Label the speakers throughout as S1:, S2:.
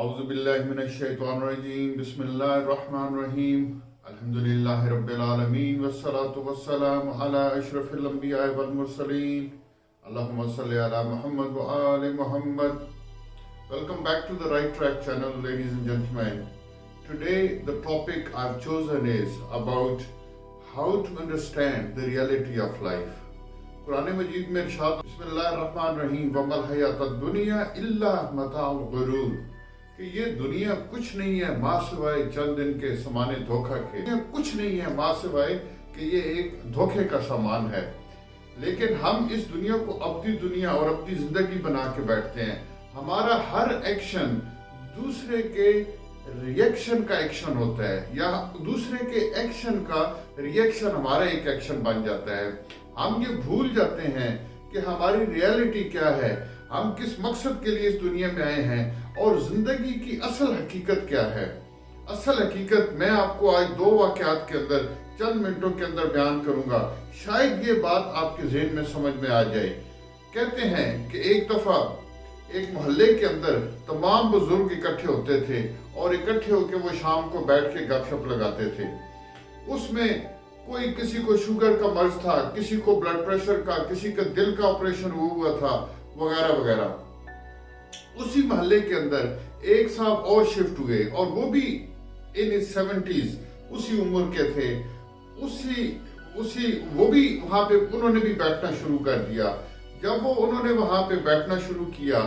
S1: اعوذ باللہ من الشیطان الرجیم بسم اللہ الرحمن الرحیم الحمدللہ رب العالمین والصلاة والسلام علی اشرف الانبیاء والمرسلین اللہم صلی علی محمد وآل محمد. Welcome back to the Right Track channel, ladies and gentlemen. Today the topic I've chosen is about how to understand the reality of life. قرآن مجید میں ارشاد بسم اللہ الرحمن الرحیم وَمَا الْحَيَاةُ الدُّنْيَا إِلَّا مَتَاعُ الْغُرُورِ کہ یہ دنیا کچھ نہیں ہے ماں سوائے چند دن کے سامان دھوکہ کے. کچھ نہیں ہے ماں سوائے کہ یہ ایک دھوکے کا سامان ہے. لیکن ہم اس دنیا کو اپنی دنیا اور اپنی زندگی بنا کے بیٹھتے ہیں. ہمارا ہر ایکشن دوسرے کے ریئیکشن کا ایکشن ہوتا ہے یا دوسرے کے ایکشن کا ریئیکشن ہمارا ایک ایکشن بن جاتا ہے. ہم یہ بھول جاتے ہیں کہ ہماری ریالٹی کیا ہے, ہم کس مقصد کے لیے اس دنیا میں آئے ہیں اور زندگی کی اصل حقیقت کیا ہے. اصل حقیقت میں آپ کو آج دو واقعات کے اندر چند منٹوں کے اندر بیان کروں گا. شاید یہ بات آپ کے ذہن میں سمجھ میں آ جائے. کہتے ہیں کہ ایک دفعہ ایک محلے کے اندر تمام بزرگ اکٹھے ہوتے تھے اور اکٹھے ہو کے وہ شام کو بیٹھ کے گپ شپ لگاتے تھے. اس میں کوئی کسی کو شوگر کا مرض تھا, کسی کو بلڈ پریشر کا, کسی کا دل کا آپریشن ہوا تھا وغیرہ وغیرہ. اسی محلے کے اندر ایک صاحب اور شفٹ ہوئے اور وہ بھی ان 70s اسی عمر کے تھے. وہ بھی وہاں پہ انہوں نے بھی بیٹھنا شروع کر دیا. جب انہوں نے وہاں پہ بیٹھنا شروع کیا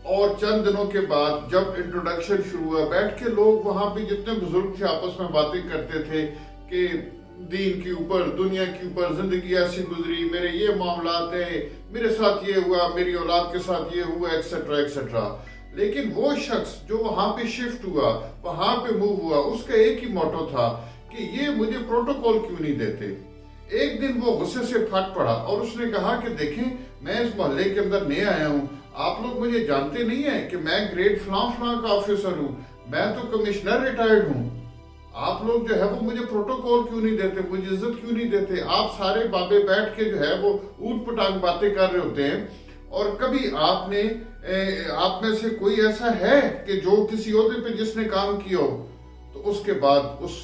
S1: اور چند دنوں کے بعد جب انٹروڈکشن شروع ہوا, بیٹھ کے لوگ وہاں پہ جتنے بزرگ تھے آپس میں باتیں کرتے تھے کہ دین کے اوپر, دنیا کے اوپر, زندگی ایسی گزری, میرے یہ معاملات ہیں, میرے ساتھ یہ ہوا, میری اولاد کے ساتھ یہ ہوا, ایکسٹرا ایکسٹرا. لیکن وہ شخص جو وہاں پہ شفٹ ہوا, وہاں پہ موو ہوا, اس کا ایک ہی موٹو تھا کہ یہ مجھے پروٹوکول کیوں نہیں دیتے. ایک دن وہ غصے سے پھٹ پڑا اور اس نے کہا کہ دیکھیں میں اس محلے کے اندر نیا آیا ہوں, آپ لوگ مجھے جانتے نہیں ہیں کہ میں گریڈ فلاں فلاں کا آفیسر ہوں, میں تو کمشنر ریٹائرڈ ہوں. آپ لوگ جو ہے وہ مجھے پروٹوکول کیوں نہیں دیتے, مجھے عزت کیوں نہیں دیتے. آپ سارے بابے بیٹھ کے جو ہے وہ اوٹ پٹانگ باتیں کر رہے ہوتے ہیں اور کبھی آپ میں سے کوئی ایسا ہے کہ جو کسی عہدے پہ جس نے کام کیا ہو. تو اس کے بعد اس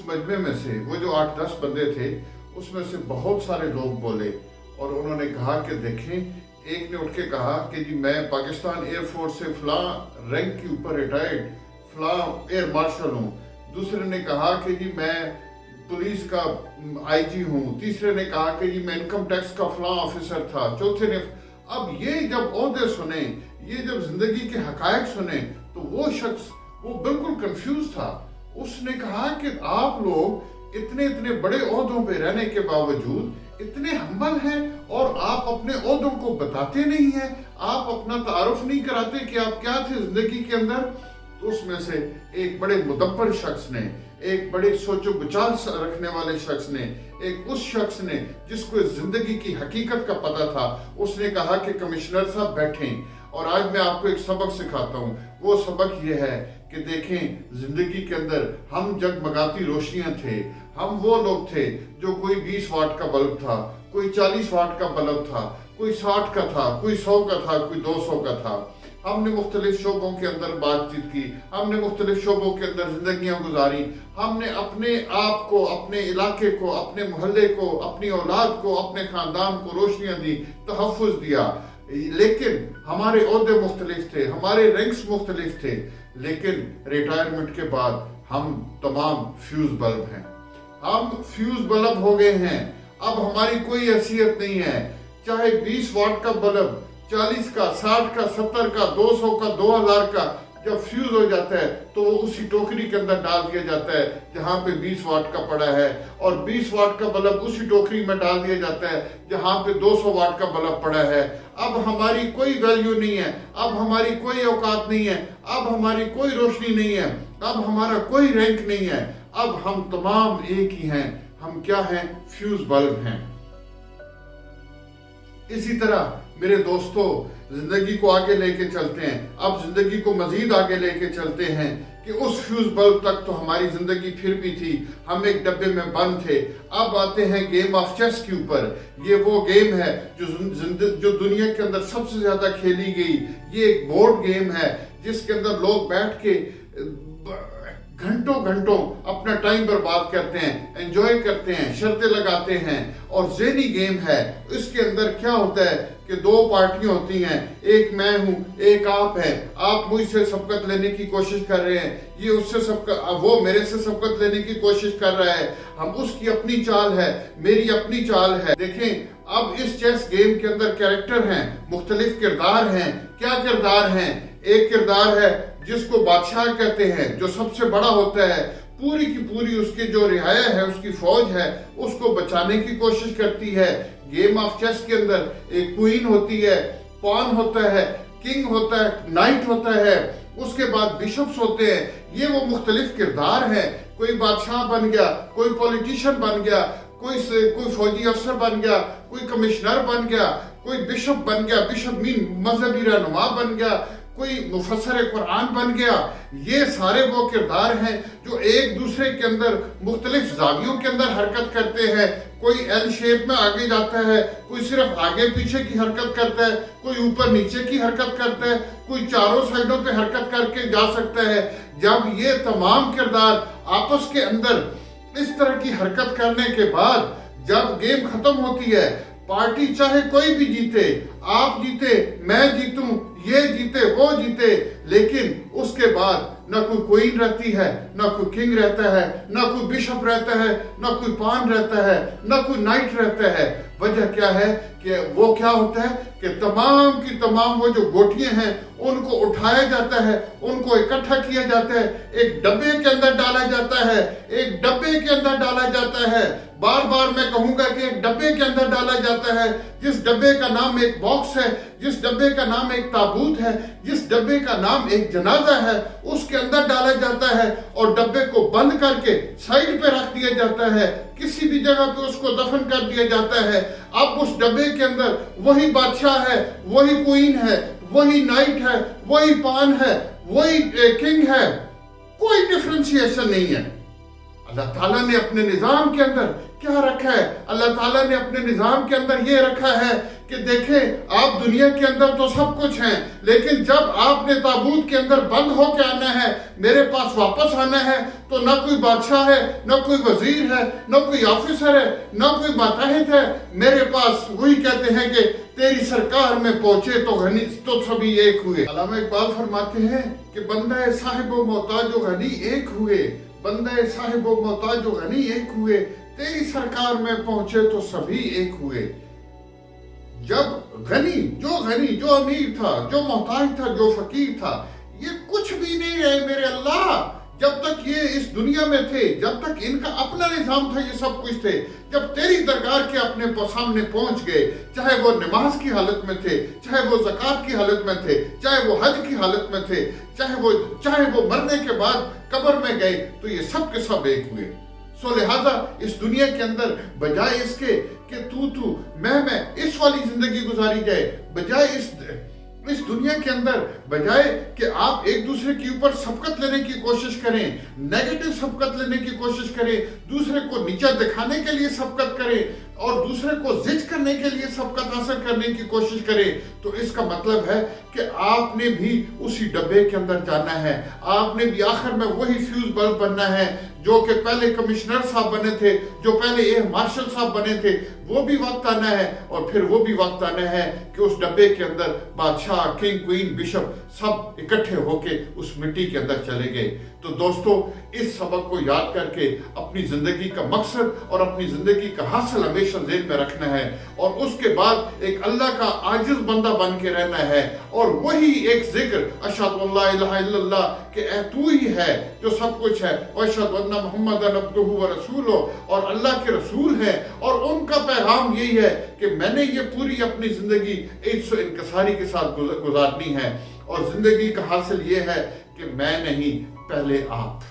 S1: مجمع میں سے وہ جو 8-10 بندے تھے اس میں سے بہت سارے لوگ بولے اور انہوں نے کہا کہ دیکھیں, ایک نے اٹھ کے کہا کہ جی میں پاکستان ایئر فورس سے فلاں رینک کے اوپر ریٹائرڈ فلاں ایئر مارشل ہوں. دوسرے نے کہا کہ جی میں پولیس کا آئی جی ہوں. تیسرے نے کہا کہ جی میں انکم ٹیکس کا فلاں آفیسر تھا. چوتھے نے اب یہ جب عہدے سنے, یہ جب زندگی کے حقائق سنے تو وہ شخص وہ بالکل کنفیوز تھا. اس نے کہا کہ آپ لوگ اتنے بڑے عہدوں پہ رہنے کے باوجود اتنے ہمبل ہیں اور آپ اپنے عہدوں کو بتاتے نہیں ہیں, آپ اپنا تعارف نہیں کراتے کہ آپ کیا تھے زندگی کے اندر. تو اس میں سے ایک بڑے مدبر شخص نے, ایک بڑے سوچ و بچال رکھنے والے شخص نے, اس شخص نے جس کو اس زندگی کی حقیقت کا پتہ تھا, اس نے کہا کہ کمشنر صاحب بیٹھیں اور آج میں آپ کو ایک سبق سکھاتا ہوں. وہ سبق یہ ہے کہ دیکھیں زندگی کے اندر ہم جگمگاتی روشنیاں تھے. ہم وہ لوگ تھے جو کوئی 20 واٹ کا بلب تھا, کوئی 40 واٹ کا بلب تھا, کوئی 60 کا تھا, کوئی 100 کا تھا, کوئی 200 کا تھا. ہم نے مختلف شعبوں کے اندر بات چیت کی, ہم نے مختلف شعبوں کے اندر زندگیاں گزاری. ہم نے اپنے آپ کو, اپنے علاقے کو, اپنے محلے کو, اپنی اولاد کو, اپنے خاندان کو روشنیاں دی, تحفظ دیا. لیکن ہمارے عہدے مختلف تھے, ہمارے رینکس مختلف تھے. لیکن ریٹائرمنٹ کے بعد ہم تمام فیوز بلب ہیں, ہم فیوز بلب ہو گئے ہیں. اب ہماری کوئی حیثیت نہیں ہے. چاہے 20 واٹ کا بلب, 40 کا, 60 کا, 70 کا, 200 کا, 2000 کا جب فیوز ہو جاتا ہے تو وہ اسی ٹوکری کے اندر ڈال دیا جاتا ہے جہاں پہ 20 واٹ کا پڑا ہے, اور 20 واٹ کا بلب اسی ٹوکری میں ڈال دیا جاتا ہے جہاں پہ 200 واٹ کا بلب پڑا ہے. اب ہماری کوئی ویلیو نہیں ہے, اب ہماری کوئی اوقات نہیں ہے, اب ہماری کوئی روشنی نہیں ہے, اب ہمارا کوئی رینک نہیں ہے. اب ہم تمام ایک ہی ہیں. ہم کیا ہیں؟ فیوز بلب ہیں. اسی طرح میرے دوستو زندگی کو آگے لے کے چلتے ہیں. اب زندگی کو مزید آگے لے کے چلتے ہیں کہ اس فیوز بلب تک تو ہماری زندگی پھر بھی تھی, ہم ایک ڈبے میں بند تھے. اب آتے ہیں گیم آف چیس کے اوپر. یہ وہ گیم ہے جو دنیا کے اندر سب سے زیادہ کھیلی گئی. یہ ایک بورڈ گیم ہے جس کے اندر لوگ بیٹھ کے گھنٹوں گھنٹوں اپنا ٹائم برباد کرتے ہیں، انجوائے کرتے ہیں، شرطیں لگاتے ہیں، اور ذہنی گیم ہے۔ اس کے اندر کیا ہوتا ہے کہ دو پارٹیاں ہوتی ہیں، ایک میں ہوں، ایک آپ ہیں، آپ مجھ سے سبقت لینے کی کوشش کر رہے ہیں، یہ اس سے وہ میرے سے سبقت لینے کی کوشش کر رہا ہے، ہم اس کی اپنی چال ہے، میری اپنی چال ہے۔ دیکھیں اب اس چیس گیم کے اندر کیریکٹر ہیں، مختلف کردار ہیں۔ کیا کردار ہیں؟ ایک کردار ہے جس کو بادشاہ کہتے ہیں، جو سب سے بڑا ہوتا ہے، پوری کی پوری اس کی جو رعایا ہے، اس کی فوج ہے، اس کو بچانے کی کوشش کرتی ہے۔ گیم آف چیس کے اندر ایک کوئین ہوتی ہے، پان ہوتا ہے، کنگ ہوتا ہے، نائٹ ہوتا ہے، اس کے بعد بشپس ہوتے ہیں۔ یہ وہ مختلف کردار ہیں۔ کوئی بادشاہ بن گیا، کوئی پولیٹیشن بن گیا، کوئی فوجی افسر بن گیا، کوئی کمشنر بن گیا، کوئی بشپ بن گیا، بشپ مین مذہبی رہنما بن گیا، کوئی مفسر قرآن بن گیا۔ یہ سارے وہ کردار ہیں جو ایک دوسرے کے اندر مختلف زاویوں کے اندر حرکت کرتے ہیں۔ کوئی ایل شیپ میں آگے جاتا ہے، کوئی صرف آگے پیچھے کی حرکت کرتا ہے، کوئی اوپر نیچے کی حرکت کرتا ہے، کوئی چاروں سائڈوں پہ حرکت کر کے جا سکتا ہے۔ جب یہ تمام کردار آپس کے اندر اس طرح کی حرکت کرنے کے بعد جب گیم ختم ہوتی ہے، پارٹی چاہے کوئی بھی جیتے، آپ جیتے، میں جیتوں، یہ جیتے، وہ جیتے، لیکن اس کے بعد نہ کوئی کوئین رہتی ہے، نہ کوئی کنگ رہتا ہے، نہ کوئی بشپ رہتا ہے، نہ کوئی پان رہتا ہے، نہ کوئی نائٹ رہتا ہے۔ وجہ کیا ہے کہ وہ کیا ہوتا ہے کہ تمام کی تمام وہ جو گوٹیاں ہیں ان کو اٹھایا جاتا ہے، ان کو اکٹھا کیا جاتا ہے، ایک ڈبے کے اندر ڈالا جاتا ہے، ایک ڈبے کے اندر ڈالا جاتا ہے۔ بار بار میں کہوں گا کہ ایک ڈبے کے اندر ڈالا جاتا ہے، جس ڈبے کا نام ایک باکس ہے، جس ڈبے کا نام ایک تابوت ہے، جس ڈبے کا نام ایک جنازہ ہے، اس کے اندر ڈالا جاتا ہے اور ڈبے کو بند کر کے سائیڈ پہ رکھ دیا جاتا ہے، کسی بھی جگہ پہ اس کو دفن کر دیا جاتا ہے۔ اب اس ڈبے کے اندر وہی بادشاہ ہے، وہی کوئین ہے، وہی نائٹ ہے، وہی پان ہے، وہی کنگ ہے، کوئی ڈفرینسیشن نہیں ہے۔ اللہ تعالیٰ نے اپنے نظام کے اندر کیا رکھا ہے؟ اللہ تعالیٰ نے اپنے نظام کے اندر یہ رکھا ہے کہ دیکھیں آپ دنیا کے اندر تو سب کچھ ہیں، لیکن جب آپ نے تابوت کے اندر بند ہو کے آنا ہے، میرے پاس واپس آنا ہے، تو نہ کوئی بادشاہ ہے، نہ کوئی وزیر ہے، نہ کوئی آفیسر ہے، نہ کوئی ماتحت ہے، میرے پاس وہی کہتے ہیں کہ تیری سرکار میں پہنچے تو غنی تو سبھی ایک ہوئے۔ علامہ اقبال فرماتے ہیں کہ بندہ صاحب و محتاج و غنی ایک ہوئے، بندہ صاحب و محتاج و غنی ایک ہوئے، تیری سرکار میں پہنچے تو سبھی ایک ہوئے۔ جب غنی جو امیر تھا، جو محتاج تھا، جو فقیر تھا، یہ کچھ بھی نہیں رہے میرے اللہ۔ جب تک یہ اس دنیا میں تھے، جب تک ان کا اپنا نظام تھا، یہ سب کچھ تھے۔ جب تیری درگاہ کے اپنے سامنے پہنچ گئے، چاہے وہ نماز کی حالت میں تھے، چاہے وہ زکوٰۃ کی حالت میں تھے، چاہے وہ حج کی حالت میں تھے، چاہے وہ مرنے کے بعد قبر میں گئے، تو یہ سب کے سب ایک ہوئے۔ سو لہذا اس دنیا کے اندر بجائے اس کے کہ تو میں اس والی زندگی گزاری جائے، بجائے اس دنیا کے اندر بجائے کہ آپ ایک دوسرے کے اوپر سبقت لینے کی کوشش کریں، نیگیٹو سبقت لینے کی کوشش کریں، دوسرے کو نیچا دکھانے کے لیے سبقت کریں اور دوسرے کو زج کرنے کے لیے سبقت حاصل کرنے کی کوشش کریں، تو اس کا مطلب ہے کہ آپ نے بھی اسی ڈبے کے اندر جانا ہے، آپ نے بھی آخر میں وہی فیوز بلب بننا ہے جو کہ پہلے کمشنر صاحب بنے تھے، جو پہلے ایئر مارشل صاحب بنے تھے، وہ بھی وقت آنا ہے، اور پھر وہ بھی وقت آنا ہے کہ اس ڈبے کے اندر بادشاہ، کنگ، کوئین، بشپ سب اکٹھے ہو کے اس مٹی کے اندر چلے گئے۔ تو دوستو اس سبق کو یاد کر کے اپنی زندگی کا مقصد اور اپنی زندگی کا حاصل ہمیشہ ذہن میں رکھنا ہے، اور اس کے بعد ایک اللہ کا عاجز بندہ بن کے رہنا ہے، اور وہی ایک ذکر اشہد ان لا الہ الا اللہ کہ اے تو ہی ہے جو سب کچھ ہے، واشہد ان محمد عبدہ و رسولہ، اور اللہ کے رسول ہیں، اور ان کا پیغام یہی ہے کہ میں نے یہ پوری اپنی زندگی عجز و انکساری کے ساتھ گزارنی ہے، اور زندگی کا حاصل یہ ہے کہ میں نہیں، پہلے آپ۔